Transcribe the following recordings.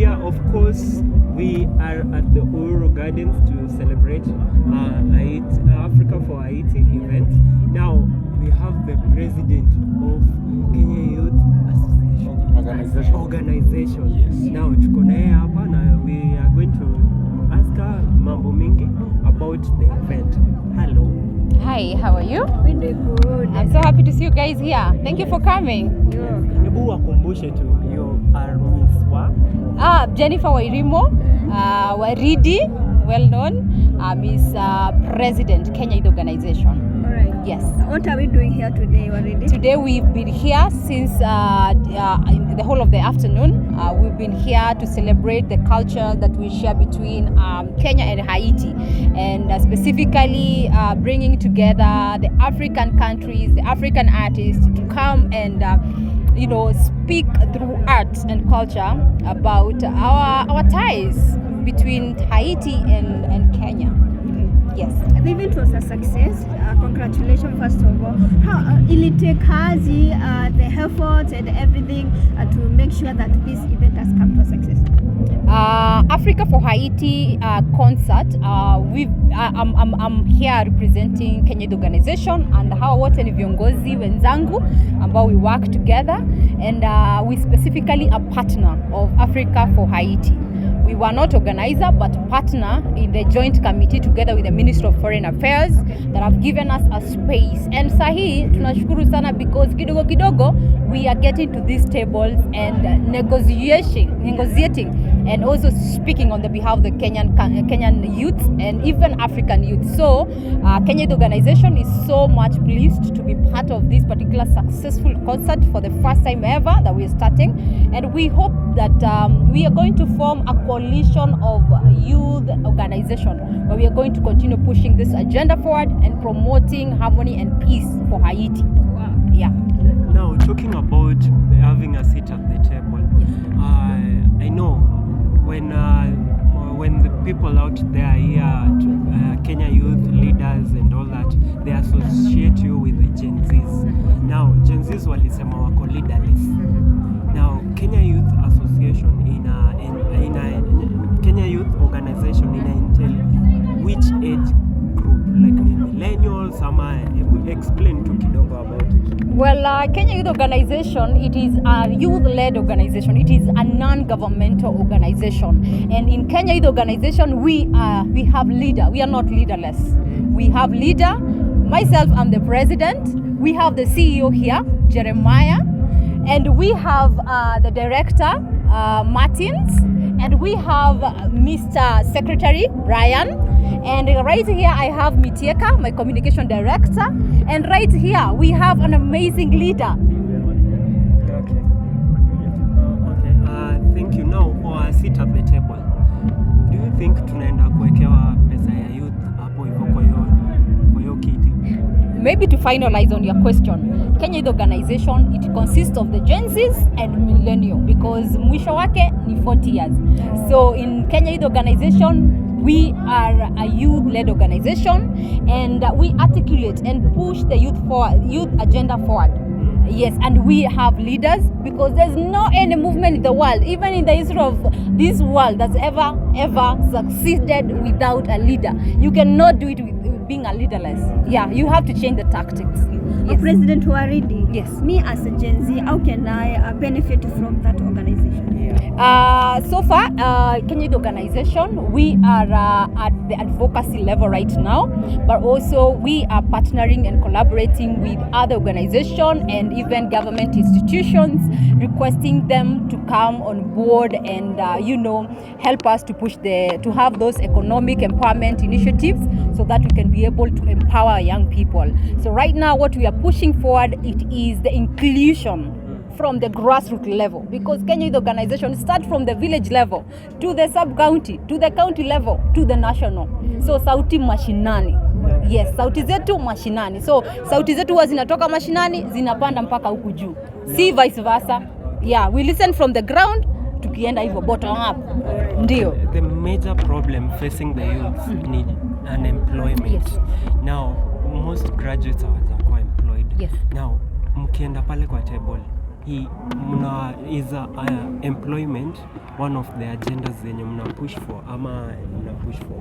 media. Of course, we are at the Uhuru Gardens to celebrate Africa for Haiti event. Now, we have the president of Kenyan Youth Organization. Yes. Now, tuko naye hapa na we are going to ask her mambo mingi about the event. Hello. Hi, how are you? Really good. I'm so happy to see you guys here. Thank you for coming. Hebu wakumbushe tu you are Miss wa? Jennifer Wairimo, Waridi, well known, Miss President Kenya Youth Organization. All right. Yes. What are we doing here today, Waridi? Today we've been here since in the whole of the afternoon. We've been here to celebrate the culture that we share between Kenya and Haiti, and specifically bringing together the African countries, the African artists to come and speak through art and culture about our ties between Haiti and Kenya. Yes. The event was a success. Congratulations, first of all. How ilitekazi the effort and everything to make sure that this event has come to a success? Africa for Haiti concert. I'm here representing Kenya Youth Organization and hawa wote ni viongozi wenzangu ambao we work together, and we specifically a partner of Africa for Haiti. We were not organizer but partner in the joint committee together with the Ministry of Foreign Affairs that have given us a space. And sahi tunashukuru sana because kidogo we are getting to these tables and negotiating and also speaking on the behalf of the Kenyan youths and even African youths. So Kenya Youth Organization is so much pleased to be part of this particular successful concert for the first time ever that we are starting, and we hope that we are going to form a coalition of youth organization where we are going to continue pushing this agenda forward and promoting harmony and peace for Haiti. Wow. Yeah. Now, talking about having a seat at the table, I know when the people out there here, Kenya youth leaders and all that, they associate you with the Genz'S. Now, Genz'S walisema wako leaderless. Now, Kenya Youth Association Kenya Youth Organization entail which age group, like millennials, explain to kidogo about it. Well, Kenya Youth Organization, it is a youth-led organization. It is a non-governmental organization. And in Kenya Youth Organization, we have leader. We are not leaderless. We have leader. Myself, I'm the president. We have the CEO here, Jeremiah. And we have the director, Martins. And we have Mr. Secretary, Brian. And right here I have Mitieka, my communication director. And right here we have an amazing leader. Okay. Thank you. Now, for a seat at the table, do you think tunaenda kuwekewa pesa ya youth hapo hivyo kwa hiyo kiti? Maybe to finalize on your question, Kenya Youth Organization, it consists of the Genz'S and millennial because mwisho wake ni 40 years. So in Kenya Youth Organization, we are a youth-led organization, and we articulate and push the youth agenda forward. Yes, and we have leaders because there's no any movement in the world, even in the history of this world, that's ever succeeded without a leader. You cannot do it with being a leaderless. Yeah, you have to change the tactics. Yes. President Waridi, yes. Me as a Gen Z, how can I benefit from that organization? So far, Kenya Youth Organization, we are at the advocacy level right now, but also we are partnering and collaborating with other organizations and even government institutions, requesting them to come on board and help us to push to have those economic empowerment initiatives so that we can be able to empower young people. So right now, what we are pushing forward, it is the inclusion from the grassroots level, because Kenya Youth Organization start from the village level to the sub-county, to the county level, to the national. So sauti mashinani. Yes, sauti zetu mashinani. So sauti zetu huwa zinatoka mashinani, zinapanda mpaka huku juu. Si vice versa. Yeah, we listen from the ground, tukienda hivyo bottom up. Ndio. The major problem facing the youth need unemployment. Yes. Now, most graduates hawajakuwa employed. Yes. Now, mkienda pale kwa table, is employment one of the agendas zenye mna push for ama mna push for?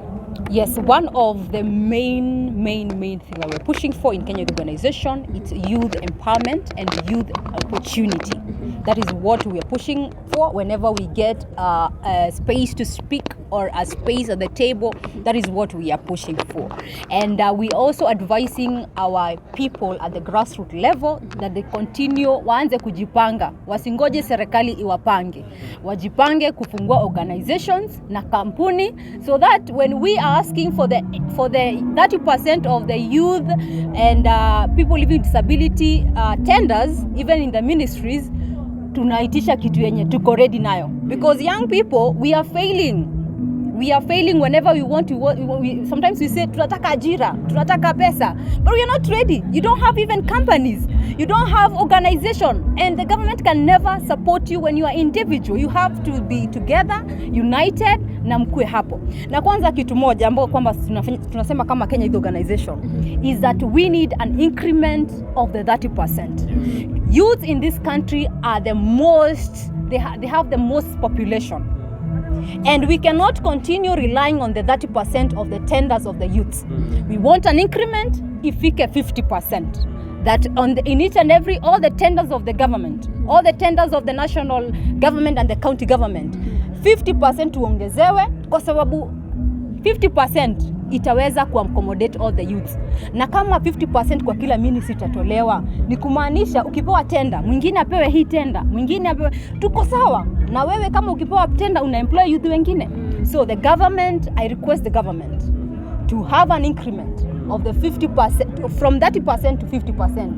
Yes, one of the main thing that we're pushing for in Kenya Youth Organization, it's youth empowerment and youth opportunity. That is what we are pushing for whenever we get a space to speak or a space at the table. That is what we are pushing for. And we also advising our people at the grassroots level that they continue, waanze kujipanga, wasingoje serikali iwapange, wajipange kufungua organizations na kampuni, so that when we are asking for the 30% of the youth and people living with disability tenders, even in the ministries, tunaitisha kitu yenye tuko ready nayo, because young people, we are failing whenever we want to. Sometimes we say tunataka ajira, tunataka pesa, but we are not ready. You don't have even companies, you don't have organization, and the government can never support you when you are individual. You have to be together, united, na mkue hapo. Na kwanza kitu moja ambao kwamba tunasema kama Kenya Youth Organization is that we need an increment of the 30%. Youth in this country are the most, they have the most population. And we cannot continue relying on the 30% of the tenders of the youths. We want an increment, ifike 50%. That in each and every, all the tenders of the government, all the tenders of the national government and the county government, 50% tuongezewe, kwa sababu 50% itaweza kuaccommodate all the youths. Na kama 50% kwa kila ministry itatolewa, ni kumaanisha ukipewa tenda, mwingine apewe hii tenda, mwingine apewe, tuko sawa. Na wewe kama ukipewa tenda una employ youth wengine. So the government, I request the government to have an increment of the 50%, from 30% to 50%.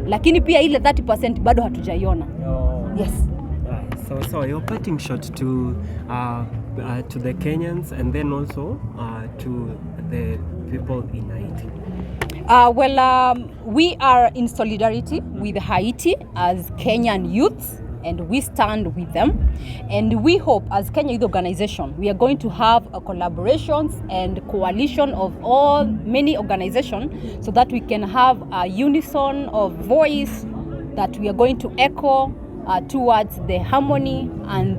Lakini pia ile 30% bado hatujaiona. Yes. So your parting shot to the Kenyans and then also to the people in Haiti. We are in solidarity with Haiti as Kenyan Youths, and we stand with them. And we hope as Kenya Youth Organization, we are going to have a collaborations and coalition of many organizations, so that we can have a unison of voice that we are going to echo towards the harmony and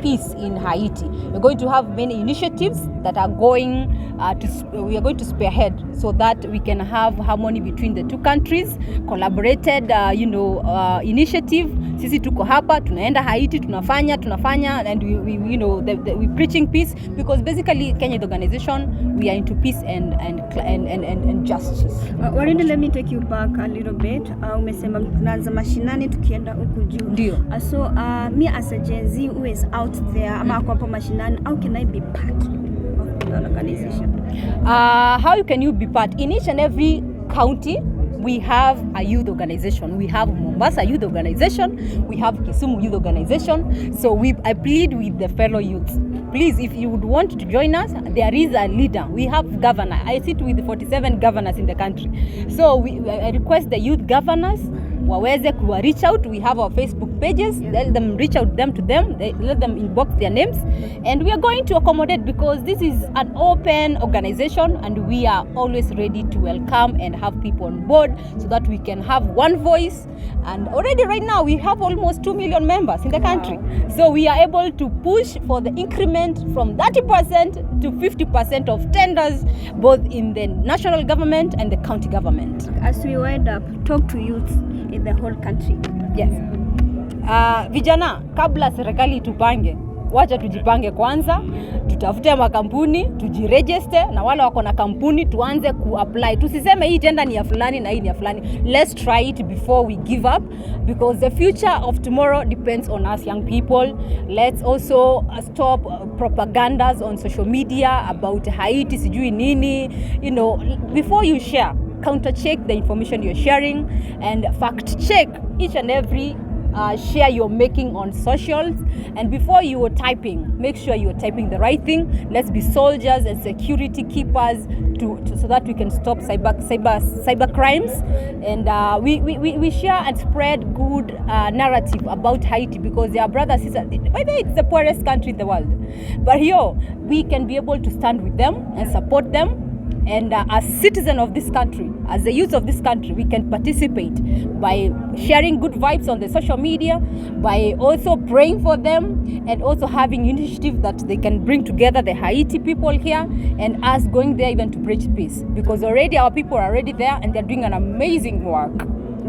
peace in Haiti. We're going to have many initiatives that are going we are going to spearhead, so that we can have harmony between the two countries, collaborated initiative. Sisi tuko hapa, tunaenda Haiti, tunafanya, and we preaching peace, because basically Kenya Youth Organization, we are into peace and justice. Waridi, let me take you back a little bit. Umesema tunaanza mashinani tukienda huku juu. Ndio. So me as a Gen Z who is out there, ama kwa hapo mashinani, how can I be part of the organization? How can you be part? In each and every county, we have a youth organization. We have Mombasa Youth Organization. We have Kisumu Youth Organization. So I plead with the fellow youths. Please, if you would want to join us, there is a leader. We have governor. I sit with 47 governors in the country. So I request the youth governors waweze kuwa reach out. We have our Facebook pages. Let them reach out to them. Let them inbox their names. And we are going to accommodate, because this is an open organization and we are always ready to welcome and have people on board, so that we can have one voice. And already right now we have almost 2 million members in the country. So we are able to push for the increment from 30% to 50% of tenders, both in the national government and the county government. As we wind up, talk to youth in the whole country. Yes. Vijana, kabla serikali tupange, wacha tujipange kwanza, tutafute makampuni, tujiregister, na wale wako na kampuni tuanze kuapply. Tusiseme hii tenda ni ya fulani na hii ni ya fulani. Let's try it before we give up, because the future of tomorrow depends on us young people. Let's also stop propagandas on social media about Haiti sijui nini. Before you share, counter check the information you're sharing, and fact check each and every share you're making on socials. And before you are typing, make sure you're typing the right thing. Let's be soldiers and security keepers so that we can stop cyber crimes. And we share and spread good narrative about Haiti, because they are brothers, sisters. By the way, it's the poorest country in the world, but here we can be able to stand with them and support them. And as citizens of this country, as the youth of this country, we can participate by sharing good vibes on the social media, by also praying for them, and also having initiative that they can bring together the Haiti people here and us going there even to preach peace. Because already our people are already there and they're doing an amazing work.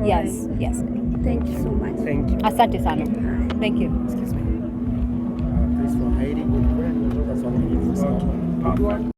Yes, yes. Thank you so much. Thank you. Asante sana. Thank you. Excuse me. Please, for Haiti, that's all I need.